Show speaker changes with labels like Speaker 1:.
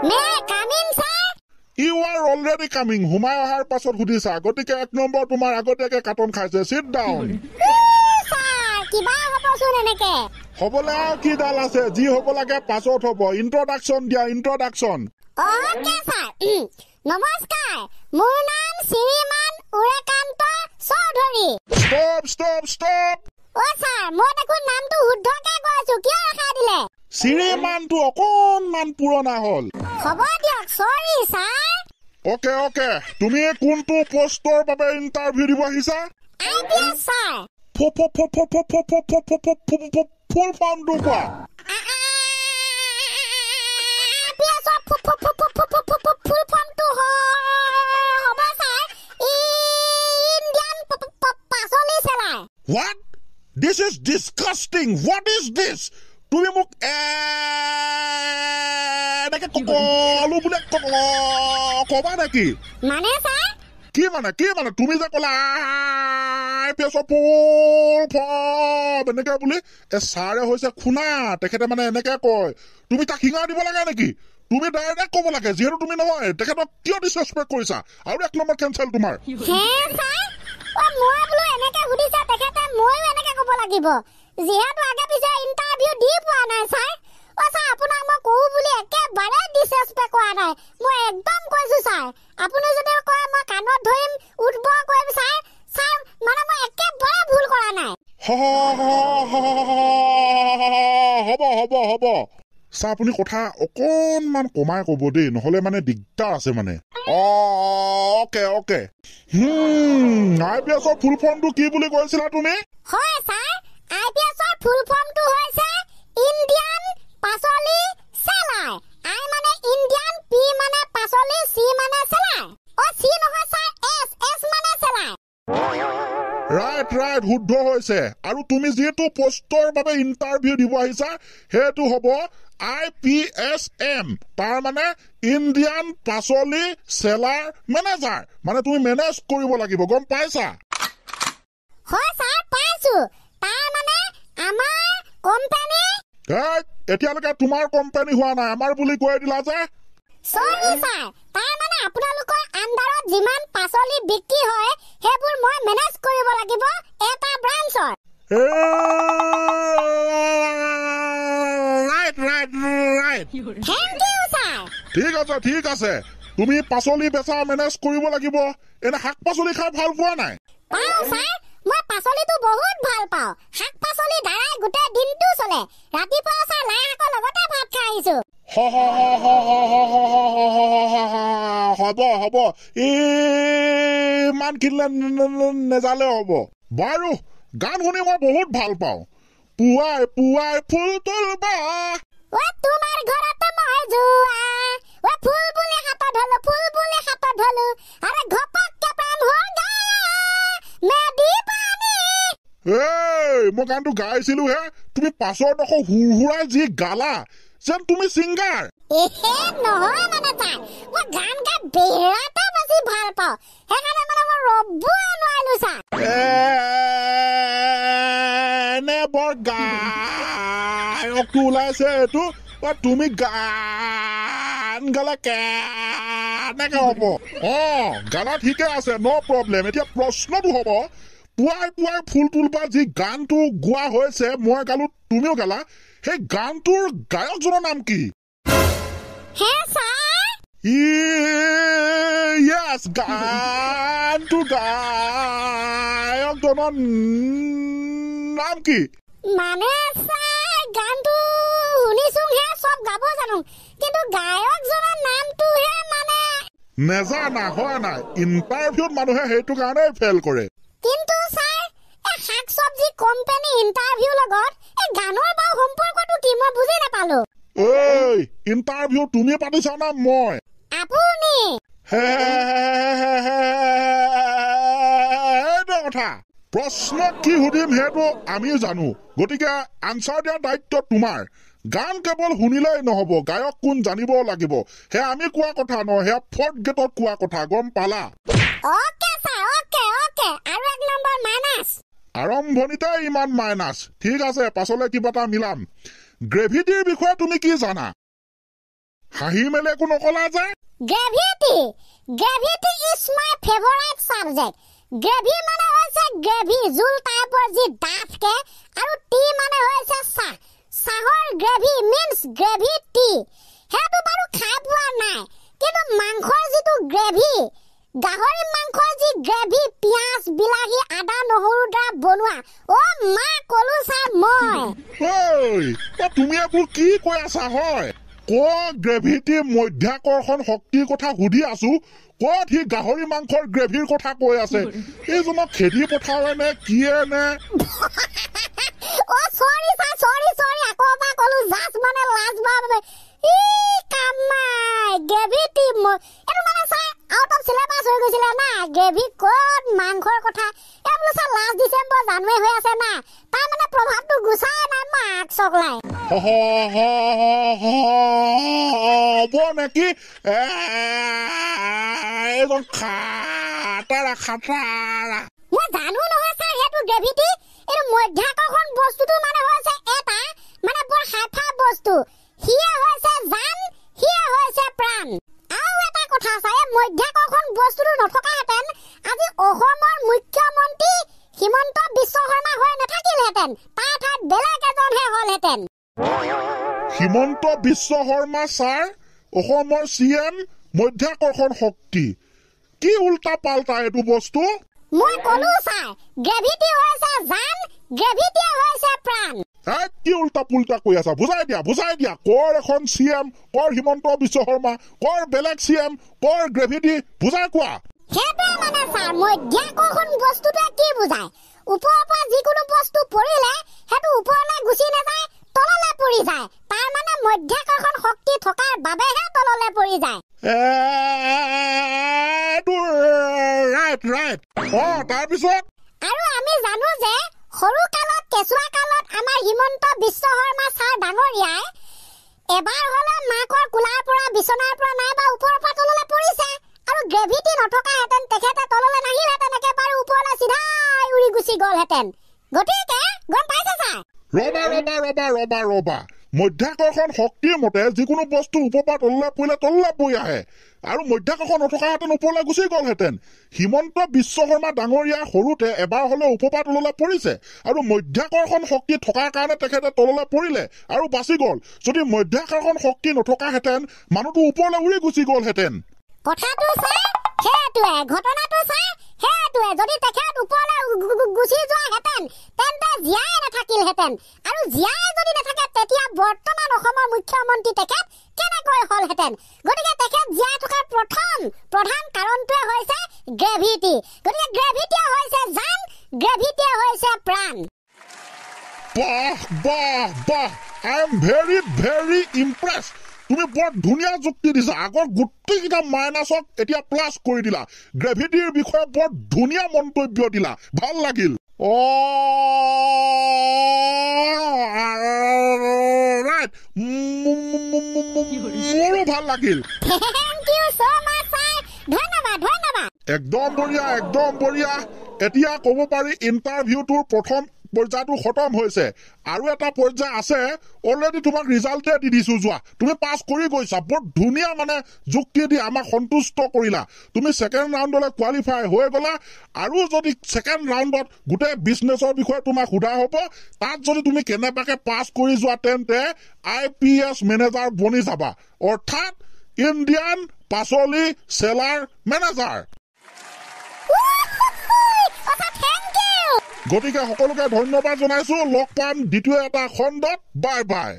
Speaker 1: May I come in, sir?
Speaker 2: You are already coming. Humai ahar pasot hudisa. Gotike 1 number tumar agoteke katon khaise. Sit down.
Speaker 1: Sir, kiba hobo sun eneke.
Speaker 2: Hobole ki dal ase. Ji hobolage pasot hobo. Introduction dia introduction.
Speaker 1: Okay, sir. Namaskar. Mor naam Shriman Urekanto Chaudhary.
Speaker 2: Stop.
Speaker 1: Oh, sir, moi dekun naam tu huddhoke koisu. Kiyo rakha dile?
Speaker 2: Shriman tu okonman purona hol.
Speaker 1: Hobo diok, sorry, sir.
Speaker 2: Okay. Tumi kuntu postor babe interview dibo ahisa?
Speaker 1: IPS, sir.
Speaker 2: Full form du kwa?
Speaker 1: IPS full form tu hobo, sir. Indian pasoli selai.
Speaker 2: What? This is disgusting. What is this? Tumi muk neke kokolu bule koba neki?
Speaker 1: Mane, sir?
Speaker 2: Ki mana? Tumi je kola IPS full form eneke bule sare hoise khuna tekhete mane eneke koy. Tumi tak hinga dibo lage neki? Tumi direct kobo lage jehetu tumi নহয় tekheto kiyo disrespect korisa aru 1 number cancel tumar.
Speaker 1: He, sir? মই বলো এনেকে হুদিছা তেখেতে মইও এনেকে কব লাগিব যেহেতু আগে পিছে ইন্টাৰভিউ দি পোৱা নাই স্যাৰ ও স্যাৰ আপোনাক মই কও বুলি একেবাৰে ডিসৰেসপেক্ট কৰা নাই মই একদম কৈছো স্যাৰ আপুনি যদি কয় মই কাণত ধৰিম উঠব কইম স্যাৰ মানে মই একেবাৰে ভুল কৰা নাই
Speaker 2: হব সা আপুনি কথা অকনমান কমাই কব দেই নহলে মানে দিগদাৰ আছে মানে ওকে IPS ফুল ফৰ্মটো কি বুলি কৈছিলা তুমি
Speaker 1: হয় স্যাৰ IPS ফুল ফৰ্মটো হৈছে ইন্ডিয়ান পাছলি সেলাই আই মানে ইন্ডিয়ান পি মানে পাছলি সি মানে সেলাই ও সি নহয় স্যাৰ এস মানে সেলাই
Speaker 2: ৰাইট শুদ্ধ হৈছে আৰু তুমি যেটো পোষ্টৰ বাবে ইন্টাৰভিউ দিব আহিছা হেতু হ'ব IPSM তাৰ মানে ইন্ডিয়ান পাছলি সেলাৰ মেনেজাৰ মানে তুমি মেনেজ কৰিব লাগিব গম পাইছা
Speaker 1: হয় স্যাৰ পাইছো তাৰ মানে আমাৰ কোম্পানী
Speaker 2: এতিয়ালৈকে তোমাৰ কোম্পানী হোৱা নাই আমাৰ বুলি কৈ দিলা যে
Speaker 1: সৰি স্যাৰ তাৰ মানে আপোনালোকৰ আন্ডাৰত যিমান পাছলি বিক্ৰী হয় হেবোৰ মই মেনেজ কৰিব লাগিব এটা ব্ৰাঞ্চৰ
Speaker 2: right
Speaker 1: থ্যাংক ইউ স্যাৰ
Speaker 2: ঠিক আছে তুমি পাছলি বেচা মেনেজ কৰিব লাগিব এনে শাক পাছলি খাই ভাল পোৱা নাই
Speaker 1: পাও স্যাৰ মই পাছলিটো বহুত ভাল পাও শাক পাছলি দাৰাই গোটে দিনটো চলে ৰাতিপুৱা স্যাৰ লাই শাকৰ লগতে ভাত খাই আহিছো
Speaker 2: হব ইমান কিনলে নেজালে হ'ব বাৰু গান শুনি মই বহুত ভাল পাওঁ পুৱাই ফুল তুলবা
Speaker 1: ও তোমাৰ ঘৰত মই যোৱা ও ফুল বুলি হাতত ধলো আৰে ঘপককে প্ৰেম হৈ গা মেদি পানী
Speaker 2: মই গানটো গাইছিলো হে তুমি পাছৰ দখ হুৰহুৰাই যি গালা যেন তুমি সিংগাৰ
Speaker 1: নহয় মানে তাই মই গান গাই বিৰাট বেছি ভাল পাওঁ সেইকাৰণে মানে মই ৰ'বই নোৱাৰিলো ছাৰ
Speaker 2: নে বৰ গায়কটো ওলাইছে এইটো তুমি গান গালে কেনেকে হ'ব গানা ঠিকে আছে ন' প্ৰব্লেম এতিয়া প্ৰশ্নটো হ'ব পুৱাই ফুল তুলবা যি গানটো গোৱা হৈছে মই গালো তুমিও গালা সেই গানটোৰ গায়কজনৰ নাম কি
Speaker 1: হে ছাৰ
Speaker 2: ইয়েছ গানটোৰ গায়কজনৰ নাম কি
Speaker 1: মানে ছাৰ গানটো শুনিছো হে সব গাব জানো কিন্তু গায়কজনৰ নামটোহে মানে
Speaker 2: নেজানা হয় নাই ইণ্টাৰভিউত মানুহে সেইটো কাৰণে ফেল কৰে
Speaker 1: কিন্তু ছাৰ শাক চব্জি কোম্পানী ইন্টাৰভিউ লগত গানৰ বা সম্পৰ্কটো কি মই বুজি নাপালো
Speaker 2: এই ইন্টাৰভিউ তুমি পাতিছা না মই
Speaker 1: আপুনি
Speaker 2: এইটো কথা প্ৰশ্ন কি সুধিম সেইটো আমি জানো গতিকে আনসাৰ দিয়াৰ দায়িত্ব তোমাৰ গান কেৱল শুনিলেই নহব গায়ক কোন জানিব লাগিব হে আমি কোৱা কথা নহয় হে ফৰ্থ গেটত কোৱা কথা গম পালা
Speaker 1: ওকে ছাৰ ওকে আৰু 1 নম্বৰ মাইনাস
Speaker 2: আৰম্ভণিতে ইমান মাইনাস ঠিক আছে পাছলৈ কিবা এটা মিলাম গ্ৰেভিটিৰ বিষয়ে তুমি কি জানা হাঁহি মেলে একো নকলা যে
Speaker 1: gravity is my favourite subject gravy মানে হৈছে গ্ৰেভি জুল টাইপৰ যি ডাঠকে আৰু টি মানে হৈছে চাহৰ গ্ৰেভি মিন্স গ্ৰেভি টি হেতু বাৰু খাই পোৱা নাই কিন্তু মাংসৰ যিটো গ্ৰেভি গাহৰি মাংসৰ যি গ্ৰেভি পিয়াজ বিলাহী আদা নহৰু দ্বাৰা বনোৱা ও মা কলো চা মই
Speaker 2: তুমি এইবোৰ কি কৈ আছা হয় গ্ৰেভিটি মধ্যাকৰ্ষণ শক্তিৰ কথা সুধি আছো ক'ত সি গাহৰি মাংসৰ গ্ৰেভিৰ কথা কৈ আছে এইজনক খেদি পঠাৱে নে কিয়ে নে
Speaker 1: সৰি আকৌ এবাৰ কলো জাষ্ট মানে লাজ বাবে গ্ৰেভিটি এইটো মানে চাই আউট অফ চিলেবাছ হৈ গৈছিলে না গ্ৰেভি ক'ত মাংসৰ কথা এইবোৰ চাই লাষ্ট ডিচেম্বৰ জানুৱাৰী হৈ আছে না তাৰ মানে প্ৰভাৱটো গুচাই নাই মাক চকলাই
Speaker 2: হ'ব নেকি এইজন খাটাৰা
Speaker 1: মই জানো নহয় ছাৰ সেইটো গ্ৰেভিটি এইটো মধ্যাকৰ্ষণ বস্তুটো মানে হৈছে এটা মানে বৰ হাফা বস্তু হিয়া হৈছে জান হিয়া হৈছে প্ৰাণ আৰু এটা কথা ছাৰ মধ্যাকৰ্ষণ বস্তুটো নথকাহেঁতেন আজি অসমৰ মুখ্যমন্ত্ৰী হিমন্ত বিশ্ব শৰ্মা হৈ নাথাকিলহেঁতেন তাৰ ঠাইত বেলেগ এজনহে হ'লহেঁতেন
Speaker 2: হিমন্ত বিশ্ব শৰ্মা ছাৰ অসমৰ CM মধ্যাকৰ্ষণ শক্তি কি উল্টা পাল্টা এইটো বস্তু
Speaker 1: মই কলো ছাৰ গ্ৰেভিটি হৈছে জান গ্ৰেভিটি হৈছে প্ৰাণ
Speaker 2: কি উল্টা পুল্টা কৈ আছা বুজাই দিয়া কৰ এখন CM কৰ হিমন্ত বিশ্ব শৰ্মা কৰ বেলেগ CM কৰ গ্ৰেভিটি বুজাই কোৱা
Speaker 1: সেইটোৱে মানে ছাৰ মধ্যাকৰ্ষণ বস্তুটোৱে কি বুজায় ওপৰৰ পৰা যিকোনো বস্তু পৰিলে সেইটো ওপৰলৈ গুচি নাযায় তললৈ পৰি যায় তাৰ মানে মধ্যাকৰ্ষণ শক্তি থকাৰ বাবেহে তললৈ পৰি যায়
Speaker 2: ৰাইট তাৰপিছত
Speaker 1: আৰু আমি জানো যে সৰু কালত কেঁচুৱা কালত আমাৰ হিমন্ত বিশ্ব শৰ্মা ছাৰ ডাঙৰীয়াই এবাৰ হলে মাকৰ কোলাৰ পৰা বিচনাৰ পৰা নাইবা ওপৰৰ পৰা তললৈ পৰিছে আৰু গ্ৰেভিটি নথকাহেঁতেন তেখেতে তললৈ নাহিলহেঁতেন একেবাৰে ওপৰলৈ চিধাই উৰি গুচি গ'লহেঁতেন গতিকে গম পাইছে ছাৰ
Speaker 2: ৰবা মধ্যাকৰ্ষণ শক্তিৰ মতে যিকোনো বস্তু ওপৰৰ পৰা তললৈ পৰিলে তললৈ পৰি আহে আৰু মধ্যাকৰ্ষণ নথকাহেঁতেন ওপৰলৈ গুচি গ'লহেঁতেন হিমন্ত বিশ্ব শৰ্মা ডাঙৰীয়া সৰুতে এবাৰ হলে ওপৰৰ পৰা তললৈ পৰিছে আৰু মধ্যাকৰ্ষণ শক্তি থকাৰ কাৰণে তেখেতে তললৈ পৰিলে আৰু বাচি গ'ল যদি মধ্যাকৰ্ষণ শক্তি নথকাহেঁতেন মানুহটো ওপৰলৈ উৰি গুচি গ'লহেঁতেন
Speaker 1: কথাটো ছাৰ সেইটোৱে ঘটনাটো ছাৰ সেইটোৱে যদি তেখেত ওপৰলৈ গুচি যোৱাহেঁতেন তেন্তে জীয়াই নাথাকিলহেঁতেন আৰু জীয়াই যদি নাথাকে তেতিয়া বৰ্তমান অসমৰ মুখ্যমন্ত্ৰী তেখেত কেনেকৈ হ'লহেঁতেন গতিকে তেখেত জীয়াই থকাৰ প্ৰধান কাৰণটোৱে হৈছে গ্ৰেভিটি গতিকে গ্ৰেভিটিয়ে হৈছে জান গ্ৰেভিটিয়ে হৈছে প্ৰাণ
Speaker 2: বাহ I am very impressed তুমি বৰ ধুনীয়া যুক্তি দিছা আগৰ গোটেইকেইটা মাইনাছক এতিয়া প্লাছ কৰি দিলা গ্ৰেভিটিৰ বিষয়ে বৰ ধুনীয়া মন্তব্য দিলা ভাল লাগিল ৰাইট মোৰো ভাল লাগিল একদম বঢ়িয়া এতিয়া ক'ব পাৰি ইণ্টাৰভিউটোৰ প্ৰথম পৰ্যায়টো খতম হৈছে আৰু এটা পৰ্যায় আছে অলৰেডি তোমাক ৰিজাল্টে দি দিছো যোৱা তুমি পাছ কৰি গৈছা বৰ ধুনীয়া মানে যুক্তি দি আমাক সন্তুষ্ট কৰিলা তুমি সেকেন্ড ৰাউণ্ডলৈ কোৱালিফাই হৈ গলা আৰু যদি সেকেন্ড ৰাউণ্ডত গোটেই বিজনেছৰ বিষয়ে তোমাক সোধা হ'ব তাত যদি তুমি কেনেবাকে পাছ কৰি যোৱা তেন্তে IPS মেনেজাৰ বনি যাবা অৰ্থাৎ ইণ্ডিয়ান পাচলি চেলাৰ মেনেজাৰ গতিকে সকলোকে ধন্যবাদ জনাইছো লগ পাম দ্বিতীয় এটা খণ্ডত বাই